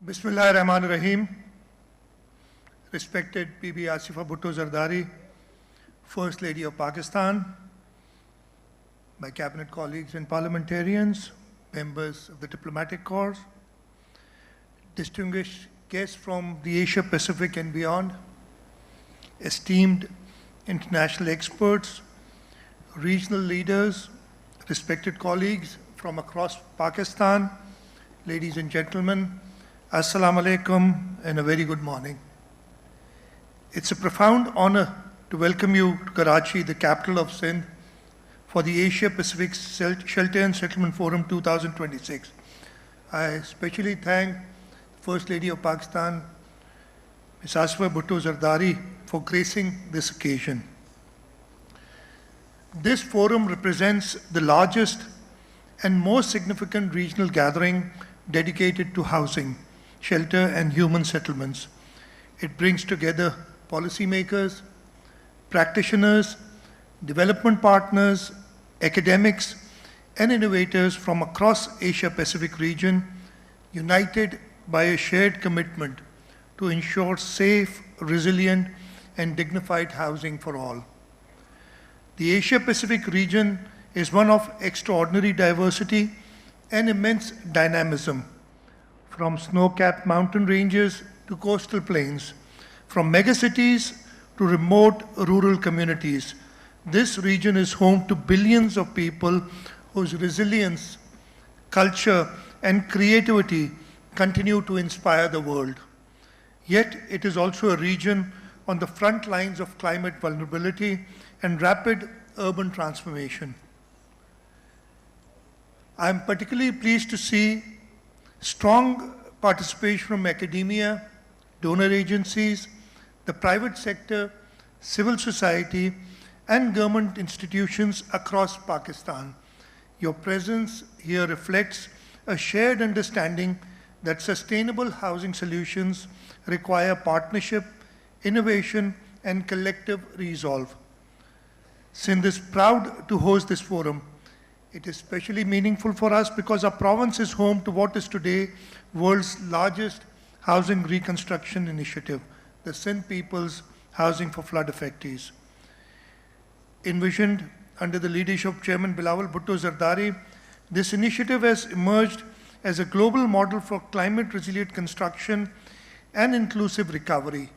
Bismillahirrahmanirrahim. Respected Bibi Asifa Bhutto Zardari, First Lady of Pakistan, my cabinet colleagues and parliamentarians, members of the diplomatic corps, distinguished guests from the Asia Pacific and beyond, esteemed international experts, regional leaders, respected colleagues from across Pakistan, ladies and gentlemen, Assalamu alaikum and a very good morning. It's a profound honor to welcome you to Karachi, the capital of Sindh, for the Asia Pacific Shelter and Settlement Forum 2026. I especially thank First Lady of Pakistan, Ms. Asifa Bhutto Zardari, for gracing this occasion. This forum represents the largest and most significant regional gathering dedicated to housing, shelter and human settlements. It brings together policymakers, practitioners, development partners, academics, and innovators from across Asia-Pacific region, united by a shared commitment to ensure safe, resilient, and dignified housing for all. The Asia-Pacific region is one of extraordinary diversity and immense dynamism, from snow-capped mountain ranges to coastal plains, from megacities to remote rural communities. This region is home to billions of people whose resilience, culture, and creativity continue to inspire the world. Yet it is also a region on the front lines of climate vulnerability and rapid urban transformation. I am particularly pleased to see strong participation from academia, donor agencies, the private sector, civil society, and government institutions across Pakistan. Your presence here reflects a shared understanding that sustainable housing solutions require partnership, innovation, and collective resolve. Sindh is proud to host this forum. It is especially meaningful for us because our province is home to what is today world's largest housing reconstruction initiative, the Sindh People's Housing for Flood Affectees. Envisioned under the leadership of Chairman Bilawal Bhutto Zardari, this initiative has emerged as a global model for climate resilient construction and inclusive recovery.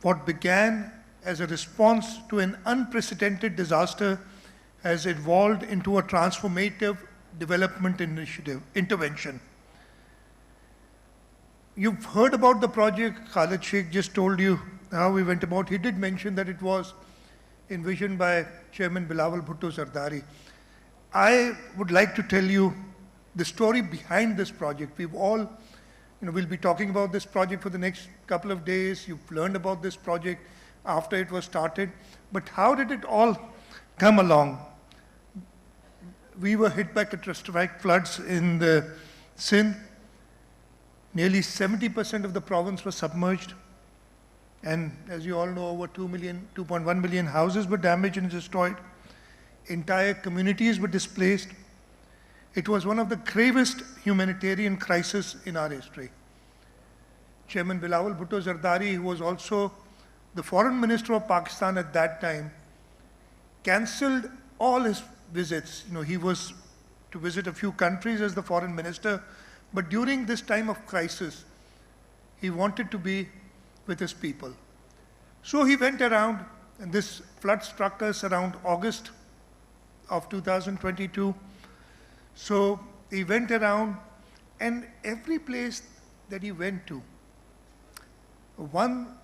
What began as a response to an unprecedented disaster has evolved into a transformative development intervention. You've heard about the project. Khalid Sheikh just told you how we went about. He did mention that it was envisioned by Chairman Bilawal Bhutto Zardari. I would like to tell you the story behind this project. We've all, we'll be talking about this project for the next couple of days. You've learned about this project after it was started. But how did it all come along? We were hit by catastrophic floods in the Sindh. Nearly 70% of the province was submerged. And as you all know, over 2.1 million houses were damaged and destroyed. Entire communities were displaced. It was one of the gravest humanitarian crises in our history. Chairman Bilawal Bhutto Zardari, who was also the foreign minister of Pakistan at that time, cancelled all his visits. He was to visit a few countries as the foreign minister, but during this time of crisis, he wanted to be with his people. So he went around, and this flood struck us around August of 2022. So he went around, and every place that he went to, one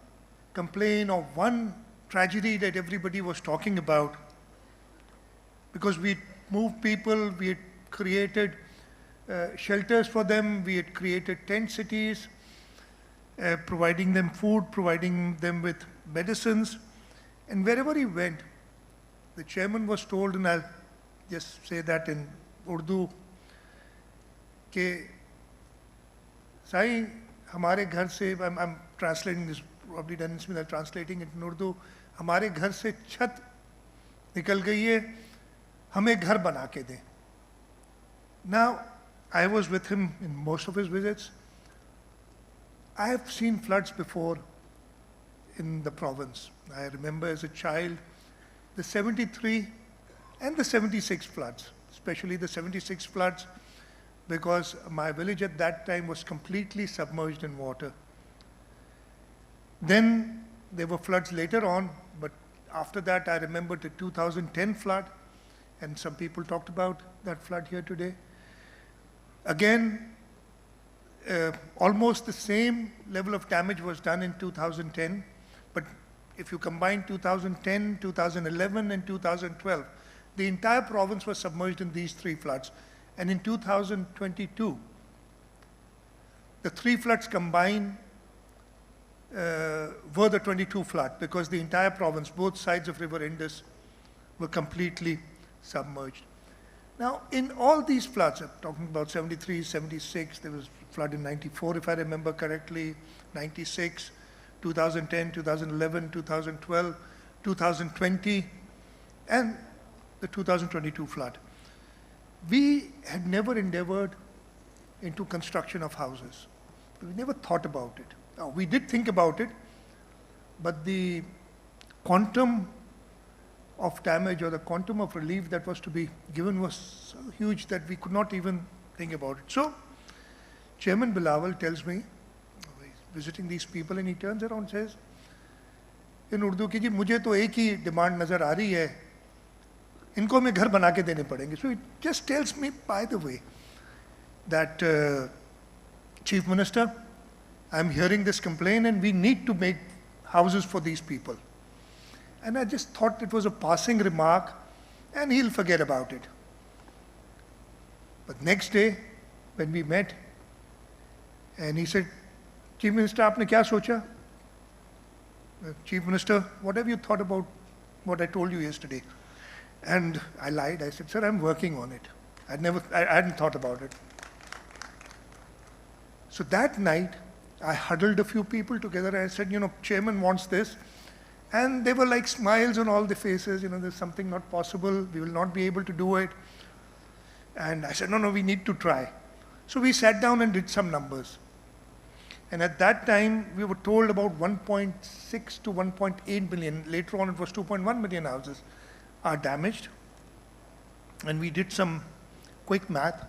complaint or one tragedy that everybody was talking about, because we moved people, we had created shelters for them, we had created tent cities, providing them food, providing them with medicines. And wherever he went, the chairman was told, and I'll just say that in Urdu, ke Sai, hamare ghar se, I'm translating this, probably done in translating it in Urdu, hamare ghar se chat nikal gayi hai, हमें घर बना के दें. Now, I was with him in most of his visits. I have seen floods before in the province. I remember as a child, the 73 and the 76 floods, especially the 76 floods, because my village at that time was completely submerged in water. Then there were floods later on, but after that I remember the 2010 flood, and some people talked about that flood here today. Again, almost the same level of damage was done in 2010, but if you combine 2010, 2011, and 2012, the entire province was submerged in these three floods. And in 2022, the three floods combined were the 22 flood, because the entire province, both sides of River Indus, were completely submerged. Now, in all these floods, I'm talking about 73, 76, there was a flood in 94, if I remember correctly, 96, 2010, 2011, 2012, 2020, and the 2022 flood. We had never endeavored into construction of houses. We never thought about it. Now, we did think about it, but the quantum of damage or the quantum of relief that was to be given was so huge that we could not even think about it. So, Chairman Bilawal tells me, he's visiting these people, and he turns around and says, in Urdu ki ji, mujhe to ek hi demand nazar aa rahi hai, इनको मैं घर बना के देने पड़ेंगे. So it just tells me, by the way, that Chief Minister, I'm hearing this complaint and we need to make houses for these people. And I just thought it was a passing remark and he'll forget about it. But next day, when we met, and he said, Chief Minister, आपने क्या सोचा? Chief Minister, what have you thought about what I told you yesterday? And I lied. I said, sir, I'm working on it. I hadn't thought about it. So that night, I huddled a few people together and I said, Chairman wants this. And they were like smiles on all the faces, there's something not possible. We will not be able to do it. And I said, no, we need to try. So we sat down and did some numbers. And at that time, we were told about 1.6 to 1.8 billion. Later on, it was 2.1 million houses are damaged, and we did some quick math,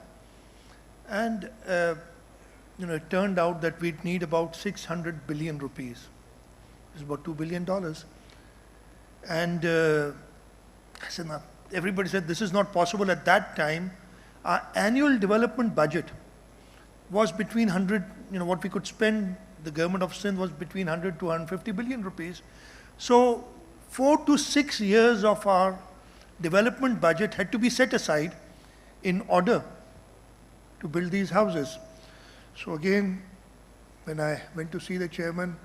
and it turned out that we'd need about 600 billion rupees. It's about $2 billion. And I said, no. Everybody said this is not possible. At that time, our annual development budget was between 100, what we could spend, the government of Sindh was between 100 to 150 billion rupees. So 4 to 6 years of our development budget had to be set aside in order to build these houses. So again, when I went to see the chairman,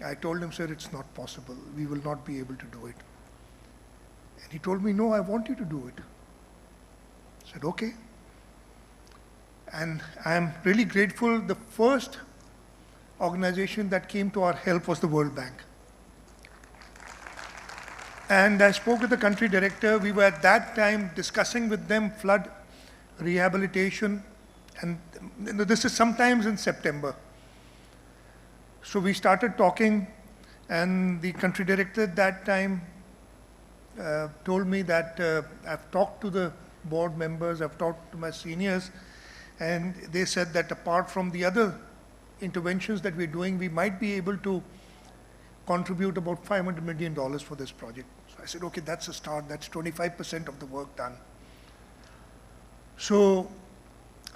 I told him, sir, it's not possible. We will not be able to do it. And he told me, no, I want you to do it. I said, okay. And I am really grateful. The first organization that came to our help was the World Bank. And I spoke with the country director. We were at that time discussing with them flood rehabilitation. And this is sometimes in September. So we started talking, and the country director at that time told me that I've talked to the board members, I've talked to my seniors, and they said that apart from the other interventions that we're doing, we might be able to contribute about $500 million for this project. So I said, okay, that's a start. That's 25% of the work done. So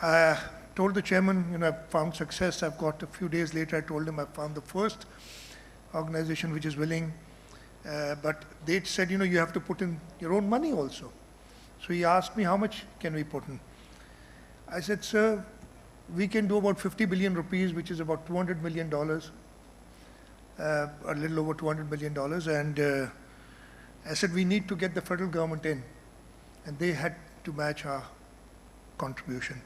I told the chairman, I've found success. I've got a few days later, I told him I found the first organization which is willing. But they said, you have to put in your own money also. So he asked me, how much can we put in? I said, sir, we can do about 50 billion rupees, which is about $200 million, a little over $200 million. And I said, we need to get the federal government in. And they had to match our contribution.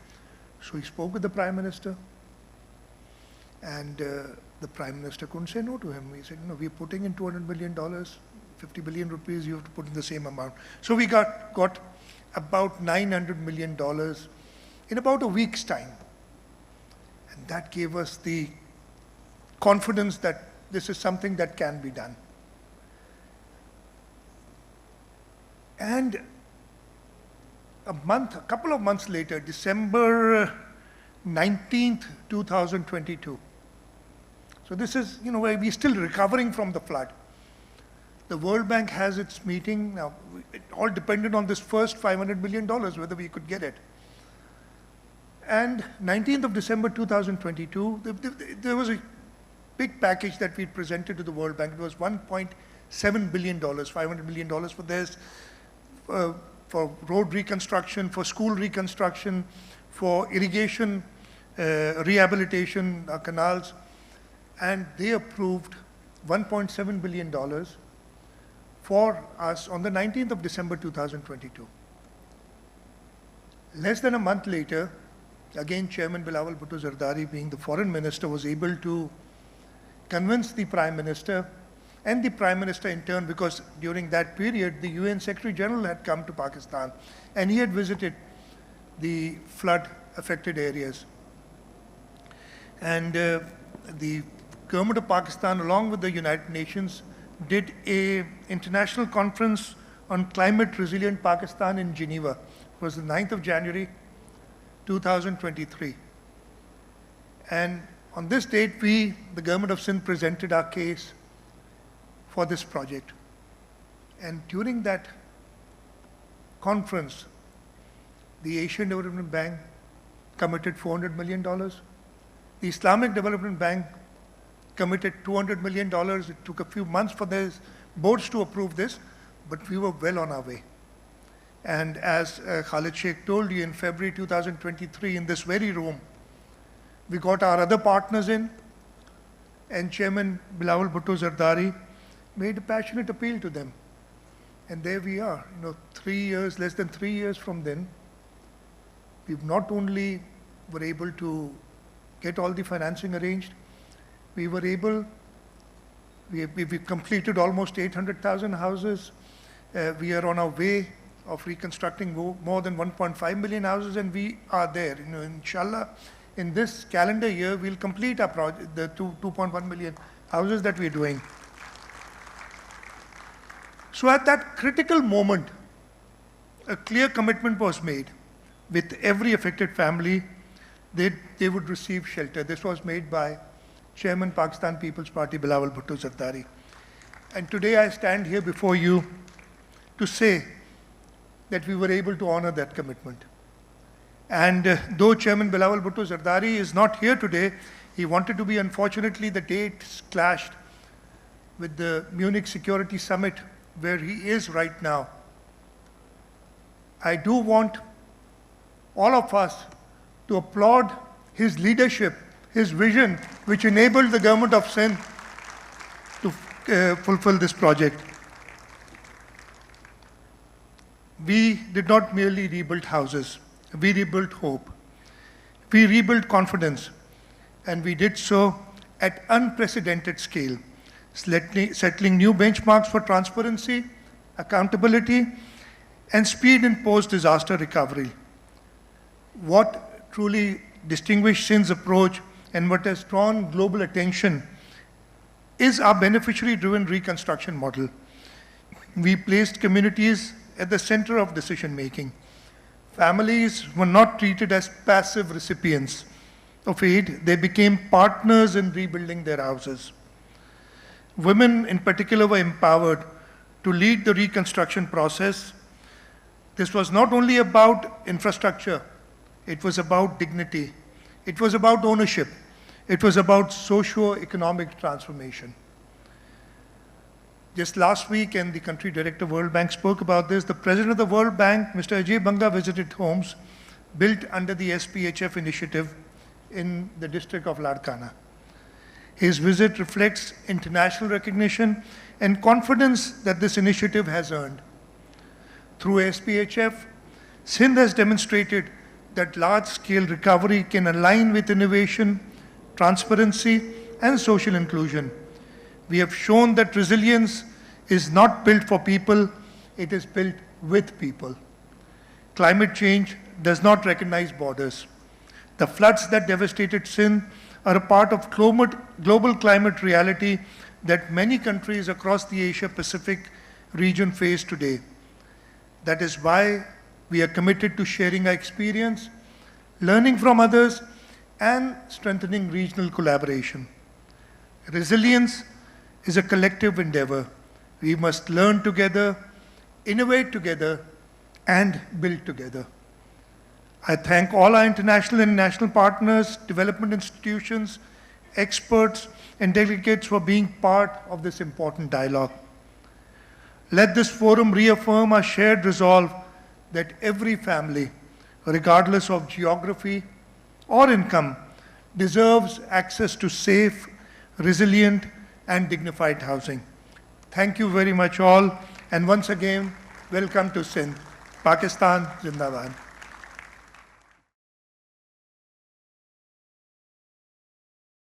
So he spoke with the Prime Minister. And the Prime Minister couldn't say no to him. He said, we're putting in $200 million, 50 billion rupees, you have to put in the same amount. So we got about $900 million in about a week's time. And that gave us the confidence that this is something that can be done. And a couple of months later, December 19th, 2022. So this is, where we're still recovering from the flood. The World Bank has its meeting. Now, it all depended on this first $500 million, whether we could get it. And 19th of December 2022, there was a big package that we presented to the World Bank. It was $1.7 billion, $500 million for this, for road reconstruction, for school reconstruction, for irrigation, rehabilitation, canals. And they approved $1.7 billion for us on the 19th of December 2022. Less than a month later, again, Chairman Bilawal Bhutto Zardari, being the foreign minister, was able to convince the Prime Minister and the Prime Minister in turn, because during that period, the UN Secretary General had come to Pakistan and he had visited the flood-affected areas. And the government of Pakistan, along with the United Nations, did an international conference on climate-resilient Pakistan in Geneva. It was the 9th of January, 2023. And on this date, the government of Sindh, presented our case for this project. And during that conference, the Asian Development Bank committed $400 million. The Islamic Development Bank committed $200 million. It took a few months for the boards to approve this, but we were well on our way. And as Khalid Sheikh told you, in February 2023, in this very room, we got our other partners in, and Chairman Bilawal Bhutto Zardari made a passionate appeal to them. And there we are, 3 years, less than 3 years from then, we've not only were able to get all the financing arranged, we completed almost 800,000 houses. We are on our way of reconstructing more than 1.5 million houses, and we are there. Inshallah, in this calendar year, we'll complete our project, the 2.1 million houses that we're doing. So at that critical moment, a clear commitment was made with every affected family, they would receive shelter. This was made by Chairman Pakistan People's Party, Bilawal Bhutto Zardari. And today I stand here before you to say that we were able to honor that commitment. And though Chairman Bilawal Bhutto Zardari is not here today, he wanted to be. Unfortunately, the dates clashed with the Munich Security Summit, where he is right now. I do want all of us to applaud his leadership, his vision, which enabled the government of Sindh to fulfill this project. We did not merely rebuild houses, we rebuilt hope. We rebuilt confidence, and we did so at unprecedented scale, settling new benchmarks for transparency, accountability, and speed in post-disaster recovery. What truly distinguished Sindh's approach and what has drawn global attention is our beneficiary-driven reconstruction model. We placed communities at the center of decision-making. Families were not treated as passive recipients of aid, they became partners in rebuilding their houses. Women in particular were empowered to lead the reconstruction process. This was not only about infrastructure, it was about dignity, it was about ownership, it was about socio-economic transformation. Just last week, and the country director of World Bank spoke about this, the president of the World Bank, Mr. Ajay Banga, visited homes built under the SPHF initiative in the district of Larkana. His visit reflects international recognition and confidence that this initiative has earned. Through SPHF, Sindh has demonstrated that large-scale recovery can align with innovation, transparency, and social inclusion. We have shown that resilience is not built for people, it is built with people. Climate change does not recognize borders. The floods that devastated Sindh are a part of global climate reality that many countries across the Asia-Pacific region face today. That is why we are committed to sharing our experience, learning from others, and strengthening regional collaboration. Resilience is a collective endeavor. We must learn together, innovate together, and build together. I thank all our international and national partners, development institutions, experts, and delegates for being part of this important dialogue. Let this forum reaffirm our shared resolve that every family, regardless of geography or income, deserves access to safe, resilient, and dignified housing. Thank you very much all, and once again, welcome to Sindh. Pakistan Zindabad.